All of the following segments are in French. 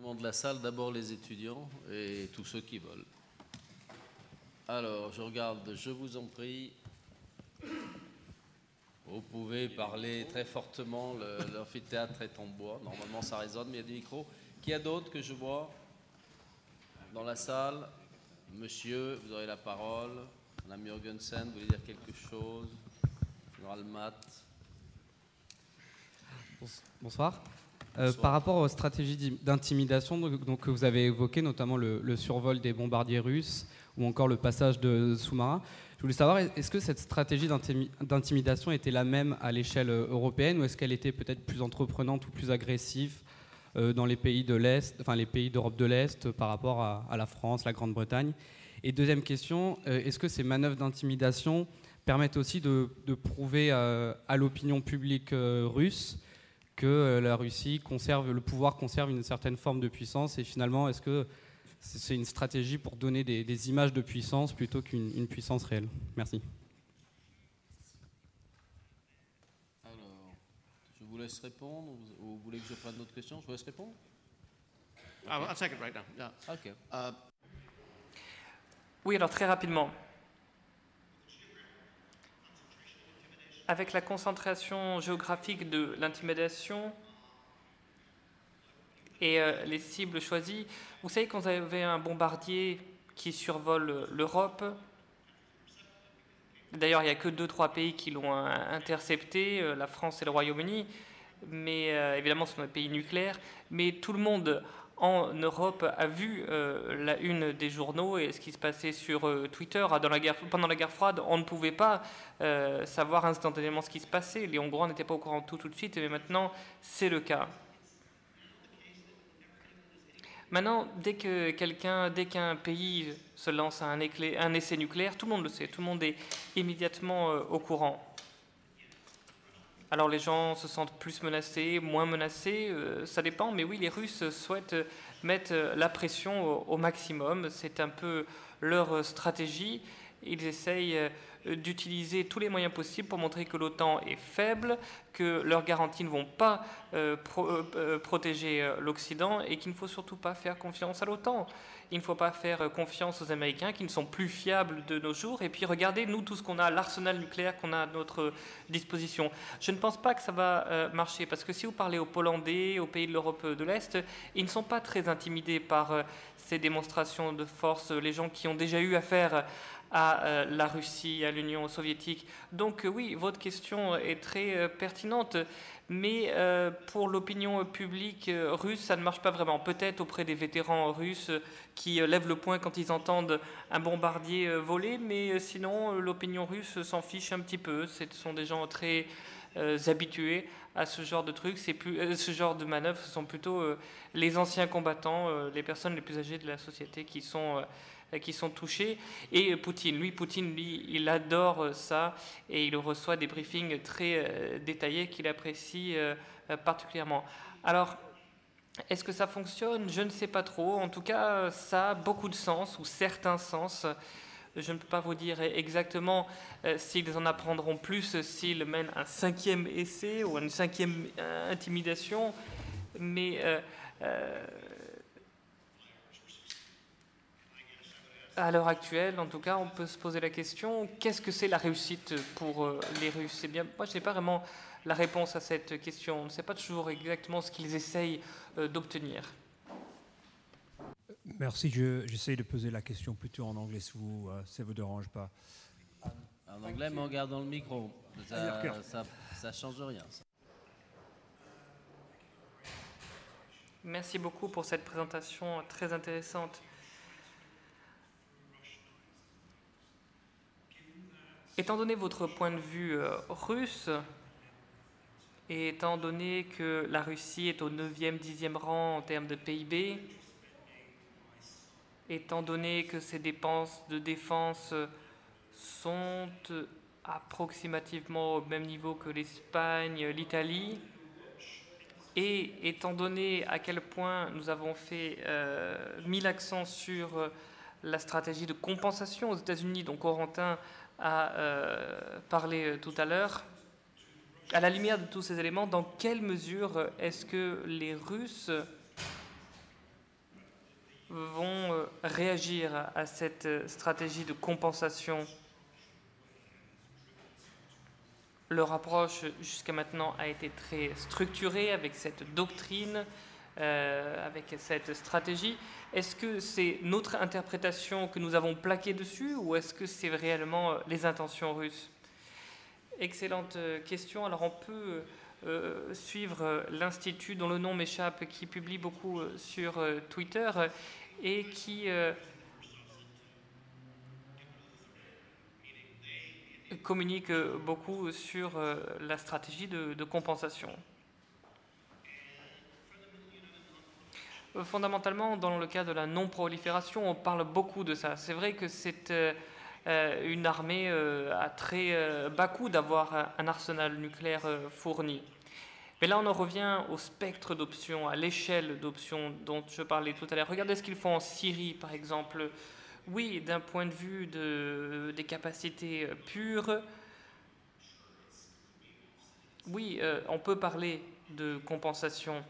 Moment de la salle, d'abord les étudiants et tous ceux qui veulent. Alors, je regarde, je vous en prie. Vous pouvez parler très fortement, l'amphithéâtre est en bois. Normalement, ça résonne, mais il y a des micros. Qui a d'autres que je vois dans la salle? Monsieur, vous aurez la parole. Madame Jürgensen, vous voulez dire quelque chose? Général Matt. Bonsoir. Bonsoir. Par rapport aux stratégies d'intimidation que vous avez évoquées, notamment le survol des bombardiers russes ou encore le passage de sous-marins, je voulais savoir, est-ce que cette stratégie d'intimidation était la même à l'échelle européenne ou est-ce qu'elle était peut-être plus entreprenante ou plus agressive dans les pays de l'Est, enfin les pays d'Europe de l'Est par rapport à la France, la Grande-Bretagne? Et deuxième question, est-ce que ces manœuvres d'intimidation permettent aussi de prouver à l'opinion publique russe que la Russie conserve, le pouvoir conserve une certaine forme de puissance, et finalement, est-ce que c'est une stratégie pour donner des images de puissance plutôt qu'une puissance réelle? Merci. Alors, je vous laisse répondre, ou vous voulez que je prenne d'autres questions? Je vous laisse répondre? Okay. I'll take it right now. Yeah. Ok. Oui, alors très rapidement. Avec la concentration géographique de l'intimidation et les cibles choisies, vous savez, quand vous avez un bombardier qui survole l'Europe, d'ailleurs il n'y a que 2-3 pays qui l'ont intercepté, la France et le Royaume-Uni, mais évidemment ce sont des pays nucléaires, mais tout le monde en Europe a vu la une des journaux et ce qui se passait sur Twitter. Pendant la guerre froide, on ne pouvait pas savoir instantanément ce qui se passait. Les Hongrois n'étaient pas au courant tout de suite, mais maintenant, c'est le cas. Maintenant, dès qu'un pays se lance à un essai nucléaire, tout le monde le sait, tout le monde est immédiatement au courant. Alors les gens se sentent plus menacés, moins menacés, ça dépend, mais oui, les Russes souhaitent mettre la pression au maximum, c'est un peu leur stratégie. Ils essayent d'utiliser tous les moyens possibles pour montrer que l'OTAN est faible, que leurs garanties ne vont pas protéger l'Occident et qu'il ne faut surtout pas faire confiance à l'OTAN. Il ne faut pas faire confiance aux Américains qui ne sont plus fiables de nos jours. Et puis regardez, nous, tout ce qu'on a, l'arsenal nucléaire qu'on a à notre disposition. Je ne pense pas que ça va marcher parce que si vous parlez aux Pollandais, aux pays de l'Europe de l'Est, ils ne sont pas très intimidés par ces démonstrations de force, les gens qui ont déjà eu affaire à la Russie, à l'Union soviétique. Donc oui, votre question est très pertinente, mais pour l'opinion publique russe, ça ne marche pas vraiment. Peut-être auprès des vétérans russes qui lèvent le poing quand ils entendent un bombardier voler, mais sinon l'opinion russe s'en fiche un petit peu. Ce sont des gens très habitués à ce genre de trucs, ce genre de manœuvres. Ce sont plutôt les anciens combattants, les personnes les plus âgées de la société qui sont touchés. Et Poutine, il adore ça et il reçoit des briefings très détaillés qu'il apprécie particulièrement. Alors, est-ce que ça fonctionne? Je ne sais pas trop. En tout cas, ça a beaucoup de sens, ou certains sens. Je ne peux pas vous dire exactement s'ils en apprendront plus s'ils mènent un 5e essai ou une 5e intimidation, mais à l'heure actuelle, en tout cas, on peut se poser la question, qu'est-ce que c'est la réussite pour les Russes? Eh bien, moi, je n'ai pas vraiment la réponse à cette question. On ne sait pas toujours exactement ce qu'ils essayent d'obtenir. Merci, j'essaie de poser la question plutôt en anglais si ça ne vous dérange pas. En anglais, mais on regarde dans le micro. Ça change rien. Ça. Merci beaucoup pour cette présentation très intéressante. Étant donné votre point de vue russe, et étant donné que la Russie est au 9e, 10e rang en termes de PIB, étant donné que ses dépenses de défense sont approximativement au même niveau que l'Espagne, l'Italie, et étant donné à quel point nous avons mis l'accent sur la stratégie de compensation aux États-Unis, dont Corentin a parlé tout à l'heure, à la lumière de tous ces éléments, dans quelle mesure est-ce que les Russes vont réagir à cette stratégie de compensation? Leur approche jusqu'à maintenant a été très structurée avec cette doctrine, avec cette stratégie. Est-ce que c'est notre interprétation que nous avons plaquée dessus ou est-ce que c'est réellement les intentions russes? Excellente question. Alors on peut suivre l'Institut dont le nom m'échappe, qui publie beaucoup sur Twitter et qui communique beaucoup sur la stratégie de compensation. Fondamentalement, dans le cas de la non-prolifération, on parle beaucoup de ça. C'est vrai que c'est une armée à très bas coût d'avoir un arsenal nucléaire fourni. Mais là, on en revient au spectre d'options, à l'échelle d'options dont je parlais tout à l'heure. Regardez ce qu'ils font en Syrie, par exemple. Oui, d'un point de vue des capacités pures, oui, on peut parler de compensation.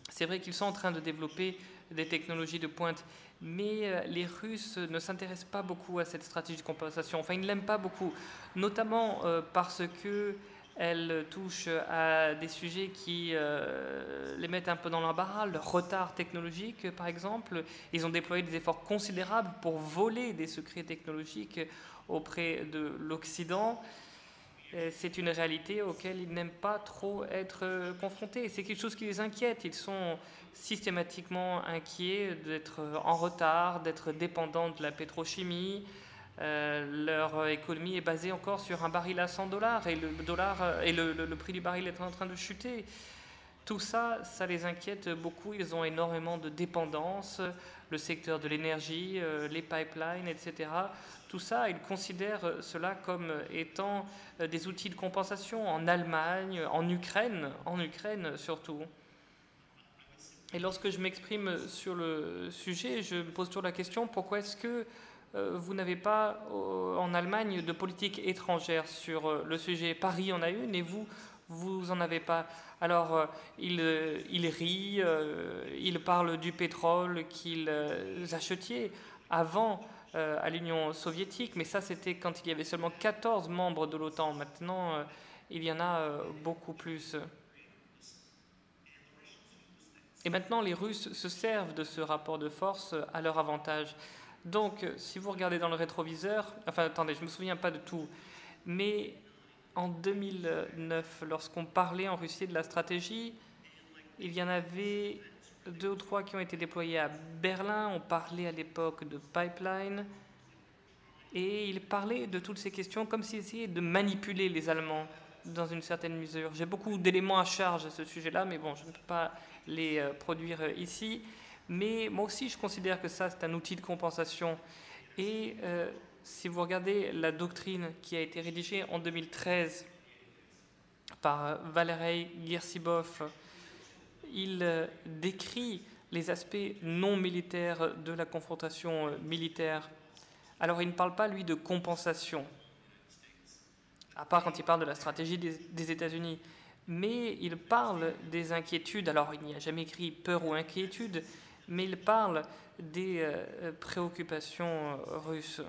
C'est vrai qu'ils sont en train de développer des technologies de pointe, mais les Russes ne s'intéressent pas beaucoup à cette stratégie de compensation. Enfin, ils ne l'aiment pas beaucoup, notamment parce qu'elle touche à des sujets qui les mettent un peu dans l'embarras. Le retard technologique, par exemple. Ils ont déployé des efforts considérables pour voler des secrets technologiques auprès de l'Occident. C'est une réalité auquel ils n'aiment pas trop être confrontés. C'est quelque chose qui les inquiète. Ils sont systématiquement inquiets d'être en retard, d'être dépendants de la pétrochimie. Leur économie est basée encore sur un baril à 100 $ et le prix du baril est en train de chuter. Tout ça, ça les inquiète beaucoup. Ils ont énormément de dépendances, le secteur de l'énergie, les pipelines, etc. Tout ça, ils considèrent cela comme étant des outils de compensation en Allemagne, en Ukraine surtout. Et lorsque je m'exprime sur le sujet, je me pose toujours la question, pourquoi est-ce que vous n'avez pas en Allemagne de politique étrangère sur le sujet? Paris en a une et vous en avez pas. Alors, ils rient, ils parlent du pétrole qu'ils achetaient avant à l'Union soviétique, mais ça c'était quand il y avait seulement 14 membres de l'OTAN. Maintenant, il y en a beaucoup plus. Et maintenant, les Russes se servent de ce rapport de force à leur avantage. Donc, si vous regardez dans le rétroviseur, enfin, attendez, je ne me souviens pas de tout, mais en 2009, lorsqu'on parlait en Russie de la stratégie, il y en avait 2 ou 3 qui ont été déployés à Berlin. On parlait à l'époque de pipeline. Et ils parlaient de toutes ces questions comme s'ils essayaient de manipuler les Allemands dans une certaine mesure. J'ai beaucoup d'éléments à charge à ce sujet-là, mais bon, je ne peux pas les produire ici. Mais moi aussi, je considère que ça, c'est un outil de compensation. Et si vous regardez la doctrine qui a été rédigée en 2013 par Valery Gersibov, il décrit les aspects non militaires de la confrontation militaire. Alors, il ne parle pas, lui, de compensation, à part quand il parle de la stratégie des États-Unis. Mais il parle des inquiétudes. Alors, il n'y a jamais écrit peur ou inquiétude, mais il parle des préoccupations russes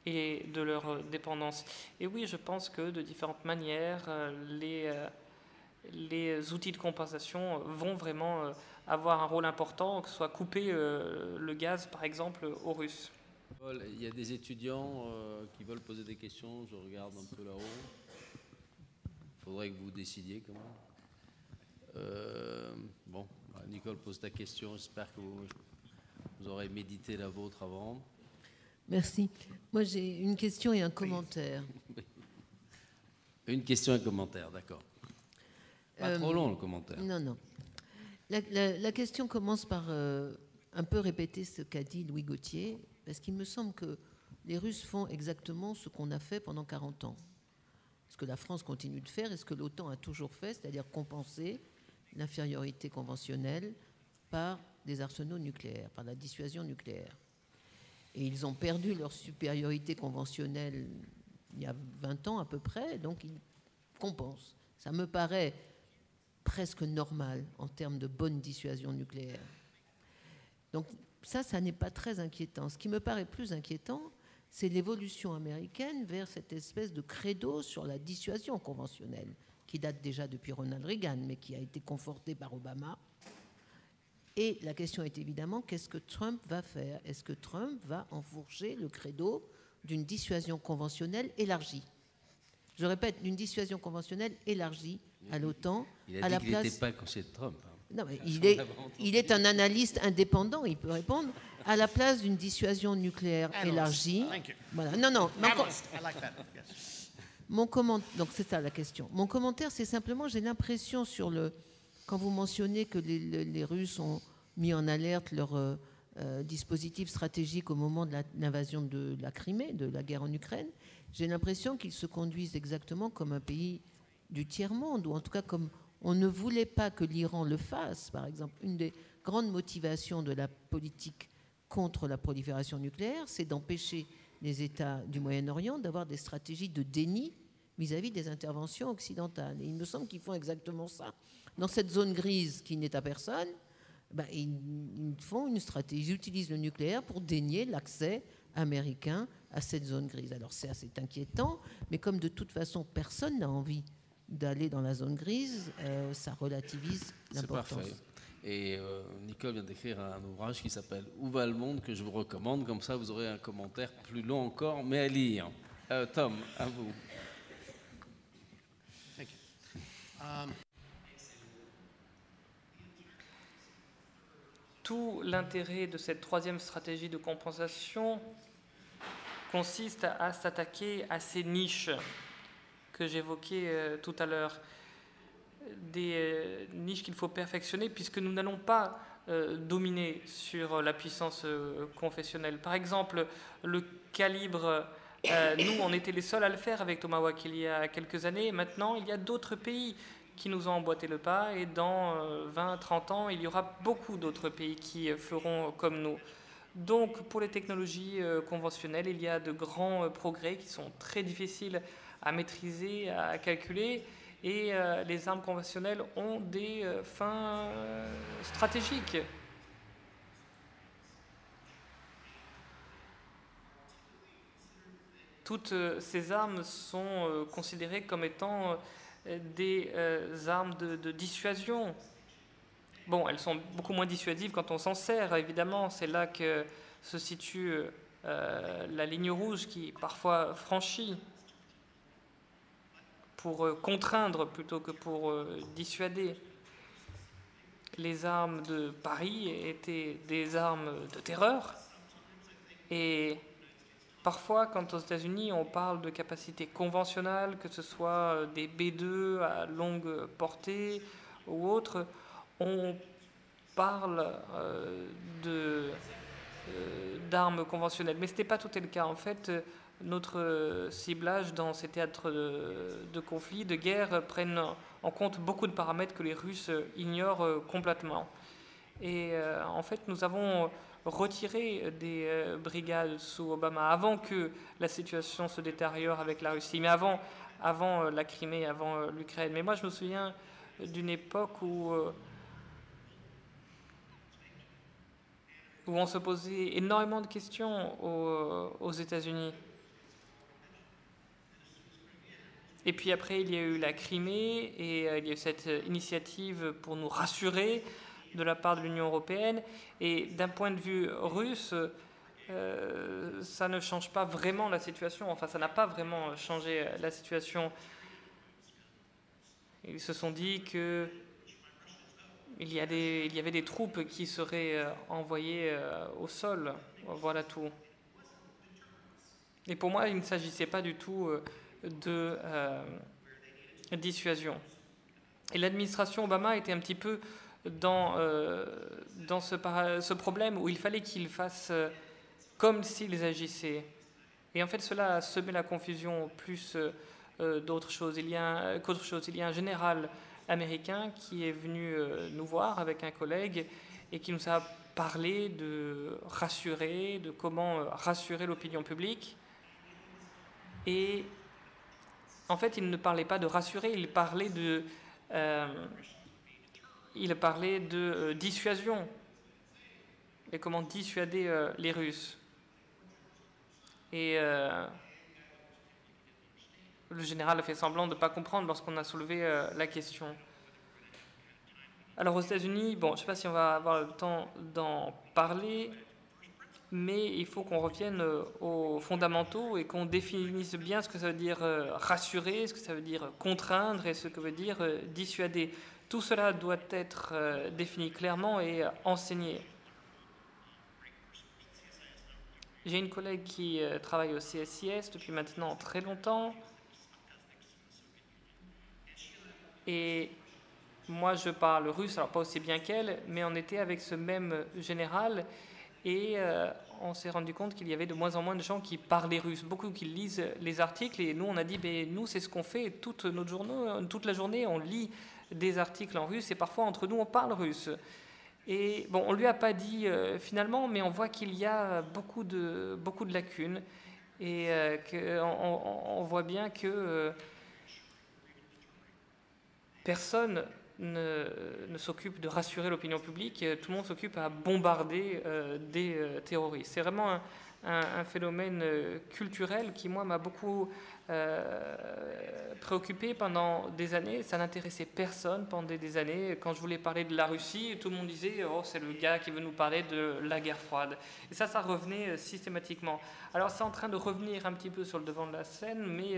et de leur dépendance. Et oui, je pense que de différentes manières, les outils de compensation vont vraiment avoir un rôle important, que ce soit couper le gaz, par exemple, aux Russes. Il y a des étudiants qui veulent poser des questions. Je regarde un peu là-haut. Il faudrait que vous décidiez quand même. Bon, Nicole pose ta question. J'espère que vous aurez médité la vôtre avant. Merci. Moi, j'ai une question et un commentaire. Une question et un commentaire, d'accord. Pas trop long, le commentaire. Non, non. La question commence par un peu répéter ce qu'a dit Louis Gauthier, parce qu'il me semble que les Russes font exactement ce qu'on a fait pendant 40 ans. Ce que la France continue de faire et ce que l'OTAN a toujours fait, c'est-à-dire compenser l'infériorité conventionnelle par des arsenaux nucléaires, par la dissuasion nucléaire. Et ils ont perdu leur supériorité conventionnelle il y a 20 ans à peu près, donc ils compensent. Ça me paraît presque normal en termes de bonne dissuasion nucléaire. Donc ça n'est pas très inquiétant. Ce qui me paraît plus inquiétant, c'est l'évolution américaine vers cette espèce de credo sur la dissuasion conventionnelle, qui date déjà depuis Ronald Reagan, mais qui a été confortée par Obama. Et la question est évidemment, qu'est-ce que Trump va faire? Est-ce que Trump va enfourcher le credo d'une dissuasion conventionnelle élargie? Je répète, d'une dissuasion conventionnelle élargie à l'OTAN. Il a dit qu'il n'était pas conseiller de Trump. Non, mais il est un analyste indépendant, il peut répondre, à la place d'une dissuasion nucléaire élargie. Voilà. Non. Donc c'est ça la question. Mon commentaire, c'est simplement, j'ai l'impression quand vous mentionnez que les Russes ont mis en alerte leur dispositif stratégique au moment de l'invasion de la Crimée, de la guerre en Ukraine, j'ai l'impression qu'ils se conduisent exactement comme un pays du tiers-monde, ou en tout cas comme on ne voulait pas que l'Iran le fasse. Par exemple, une des grandes motivations de la politique contre la prolifération nucléaire, c'est d'empêcher les États du Moyen-Orient d'avoir des stratégies de déni vis-à-vis des interventions occidentales. Et il me semble qu'ils font exactement ça. Dans cette zone grise qui n'est à personne, ils font une stratégie, ils utilisent le nucléaire pour dénier l'accès américain à cette zone grise. Alors c'est assez inquiétant, mais comme de toute façon personne n'a envie d'aller dans la zone grise, ça relativise l'importance. C'est parfait. Et Nicole vient d'écrire un ouvrage qui s'appelle « Où va le monde ?», que je vous recommande. Comme ça, vous aurez un commentaire plus long encore, mais à lire. Tom, à vous. Thank you. Tout l'intérêt de cette troisième stratégie de compensation consiste à s'attaquer à ces niches que j'évoquais tout à l'heure, des niches qu'il faut perfectionner puisque nous n'allons pas dominer sur la puissance confessionnelle. Par exemple, le calibre, nous on était les seuls à le faire avec Tomahawk il y a quelques années. Maintenant, il y a d'autres pays qui nous ont emboîté le pas et dans 20-30 ans, il y aura beaucoup d'autres pays qui feront comme nous. Donc, pour les technologies conventionnelles, il y a de grands progrès qui sont très difficiles à maîtriser, à calculer, et les armes conventionnelles ont des fins stratégiques. Toutes ces armes sont considérées comme étant des armes de dissuasion. Bon, elles sont beaucoup moins dissuasives quand on s'en sert, évidemment. C'est là que se situe la ligne rouge qui est parfois franchie pour contraindre plutôt que pour dissuader. Les armes de Paris étaient des armes de terreur. Et parfois, quand aux États-Unis, on parle de capacités conventionnelles, que ce soit des B2 à longue portée ou autres, on parle d'armes conventionnelles. Mais ce n'était pas tout le cas. En fait, notre ciblage dans ces théâtres de conflit, de guerre, prennent en compte beaucoup de paramètres que les Russes ignorent complètement. Et en fait, nous avons retiré des brigades sous Obama avant que la situation se détériore avec la Russie, mais avant la Crimée, avant l'Ukraine. Mais moi, je me souviens d'une époque où on se posait énormément de questions aux États-Unis. Et puis après, il y a eu la Crimée et il y a eu cette initiative pour nous rassurer de la part de l'Union européenne. Et d'un point de vue russe, ça ne change pas vraiment la situation. Enfin, ça n'a pas vraiment changé la situation. Ils se sont dit qu'il y avait des troupes qui seraient envoyées au sol. Voilà tout. Et pour moi, il ne s'agissait pas du tout de dissuasion. Et l'administration Obama était un petit peu dans ce problème où il fallait qu'ils fassent comme s'ils agissaient. Et en fait, cela a semé la confusion plus d'autres choses. Il y a un général américain qui est venu nous voir avec un collègue et qui nous a parlé de rassurer, de comment rassurer l'opinion publique. Et en fait, il ne parlait pas de rassurer, il parlait il parlait de dissuasion et comment dissuader les Russes. Et le général a fait semblant de ne pas comprendre lorsqu'on a soulevé la question. Alors aux États-Unis, bon, je ne sais pas si on va avoir le temps d'en parler, mais il faut qu'on revienne aux fondamentaux et qu'on définisse bien ce que ça veut dire rassurer, ce que ça veut dire contraindre et ce que veut dire dissuader. Tout cela doit être défini clairement et enseigné. J'ai une collègue qui travaille au CSIS depuis maintenant très longtemps. Et moi, je parle russe, alors pas aussi bien qu'elle, mais on était avec ce même général et on s'est rendu compte qu'il y avait de moins en moins de gens qui parlaient russe, beaucoup qui lisent les articles. Et nous, on a dit, ben, nous, c'est ce qu'on fait toute la journée, on lit des articles en russe et parfois, entre nous, on parle russe. Et bon, on ne lui a pas dit finalement, mais on voit qu'il y a beaucoup de lacunes et on voit bien que personne ne s'occupe de rassurer l'opinion publique, tout le monde s'occupe à bombarder des terroristes. C'est vraiment un phénomène culturel qui, moi, m'a beaucoup préoccupé pendant des années. Ça n'intéressait personne pendant des années. Quand je voulais parler de la Russie, tout le monde disait « Oh, c'est le gars qui veut nous parler de la guerre froide ». Et ça revenait systématiquement. Alors, c'est en train de revenir un petit peu sur le devant de la scène, mais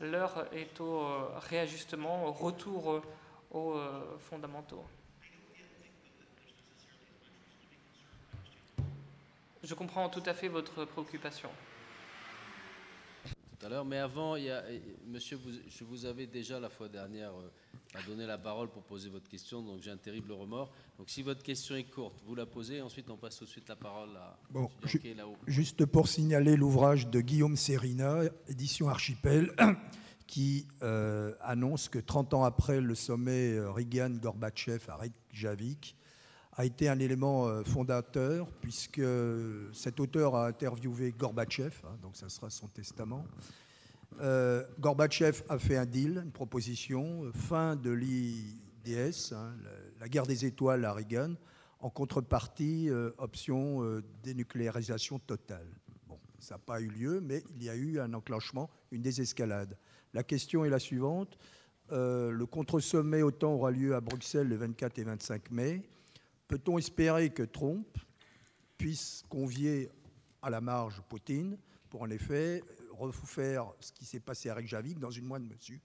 l'heure est au réajustement, au retour aux fondamentaux. Je comprends tout à fait votre préoccupation. Tout à l'heure, mais avant, monsieur, je vous avais déjà la fois dernière donné la parole pour poser votre question, donc j'ai un terrible remords. Donc si votre question est courte, vous la posez, ensuite on passe tout de suite la parole à qui est là-haut. Juste pour signaler l'ouvrage de Guillaume Sérina, édition Archipel, qui annonce que 30 ans après le sommet Reagan-Gorbatchev à Reykjavik, a été un élément fondateur, puisque cet auteur a interviewé Gorbatchev, donc ça sera son testament. Gorbatchev a fait un deal, une proposition, fin de l'IDS, la guerre des étoiles à Reagan, en contrepartie, option dénucléarisation totale. Bon, ça n'a pas eu lieu, mais il y a eu un enclenchement, une désescalade. La question est la suivante. Le contre-sommet OTAN aura lieu à Bruxelles le 24 et 25 mai. Peut-on espérer que Trump puisse convier à la marge Poutine pour en effet refaire ce qui s'est passé à Reykjavik dans une moindre mesure?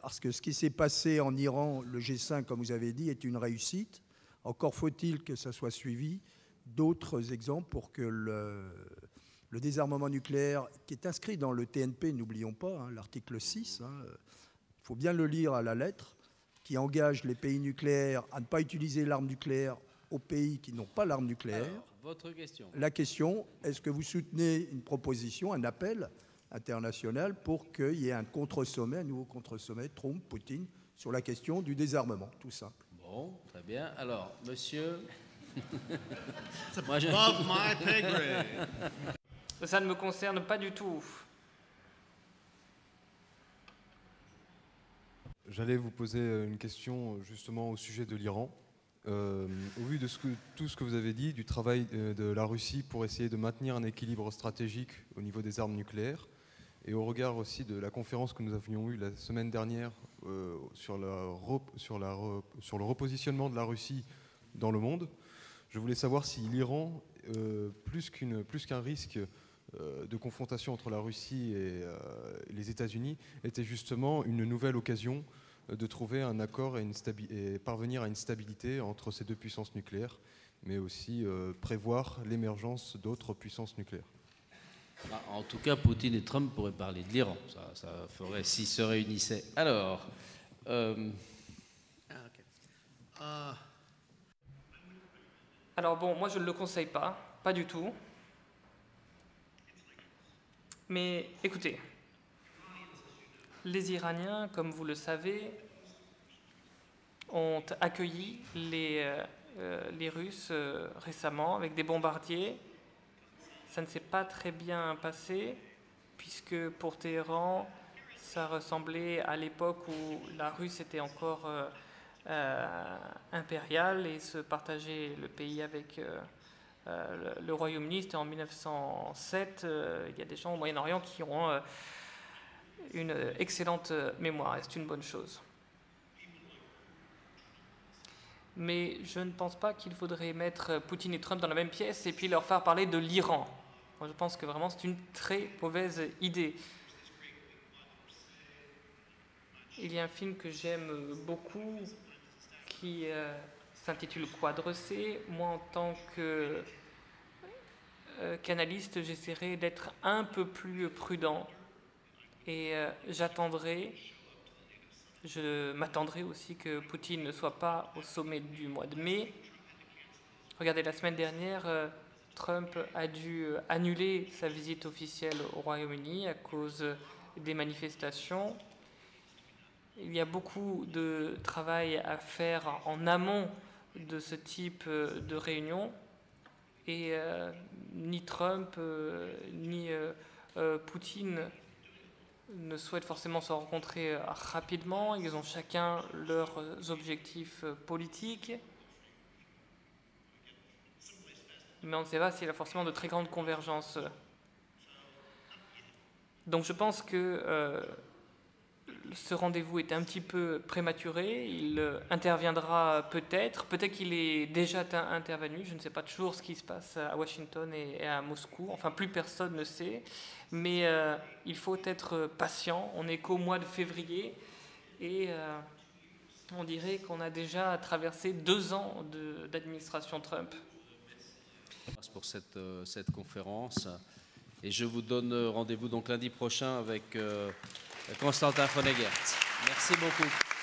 Parce que ce qui s'est passé en Iran, le G5, comme vous avez dit, est une réussite. Encore faut-il que ça soit suivi d'autres exemples pour que le désarmement nucléaire, qui est inscrit dans le TNP, n'oublions pas, l'article 6, il faut bien le lire à la lettre, qui engage les pays nucléaires à ne pas utiliser l'arme nucléaire aux pays qui n'ont pas l'arme nucléaire. Alors, votre question. La question, est-ce que vous soutenez une proposition, un appel international pour qu'il y ait un contre-sommet, un nouveau contre-sommet, Trump-Poutine, sur la question du désarmement, tout simple. Bon, très bien. Alors, monsieur... Moi, above my pay grade. Ça ne me concerne pas du tout. J'allais vous poser une question justement au sujet de l'Iran. Au vu de tout ce que vous avez dit, du travail de la Russie pour essayer de maintenir un équilibre stratégique au niveau des armes nucléaires, et au regard aussi de la conférence que nous avions eue la semaine dernière sur le repositionnement de la Russie dans le monde, je voulais savoir si l'Iran, plus qu'un risque de confrontation entre la Russie et les États-Unis, était justement une nouvelle occasion de trouver un accord et parvenir à une stabilité entre ces deux puissances nucléaires, mais aussi prévoir l'émergence d'autres puissances nucléaires. En tout cas, Poutine et Trump pourraient parler de l'Iran. Ça ferait s'ils se réunissaient. Alors... Alors bon, moi je ne le conseille pas du tout. Mais écoutez, les Iraniens, comme vous le savez, ont accueilli les Russes récemment avec des bombardiers. Ça ne s'est pas très bien passé, puisque pour Téhéran, ça ressemblait à l'époque où la Russie était encore impériale et se partager le pays avec le Royaume-Uni. C'était en 1907. Il y a des gens au Moyen-Orient qui ont une excellente mémoire, et c'est une bonne chose. Mais je ne pense pas qu'il faudrait mettre Poutine et Trump dans la même pièce et puis leur faire parler de l'Iran. Moi, je pense que vraiment c'est une très mauvaise idée. Il y a un film que j'aime beaucoup qui s'intitule Quadre C. Moi, en tant qu'analyste, j'essaierai d'être un peu plus prudent et je m'attendrai aussi que Poutine ne soit pas au sommet du mois de mai. Regardez, la semaine dernière, Trump a dû annuler sa visite officielle au Royaume-Uni à cause des manifestations. Il y a beaucoup de travail à faire en amont de ce type de réunion. Et ni Trump ni Poutine ne souhaitent forcément se rencontrer rapidement. Ils ont chacun leurs objectifs politiques. Mais on ne sait pas s'il y a forcément de très grandes convergences. Donc je pense que ce rendez-vous est un petit peu prématuré. Il interviendra peut-être qu'il est déjà intervenu. Je ne sais pas toujours ce qui se passe à Washington et à Moscou. Enfin, plus personne ne sait. Mais il faut être patient. On n'est qu'au mois de février et on dirait qu'on a déjà traversé 2 ans d'administration Trump. Merci pour cette conférence. Et je vous donne rendez-vous donc lundi prochain avec Constantin Vonneguert. Merci beaucoup.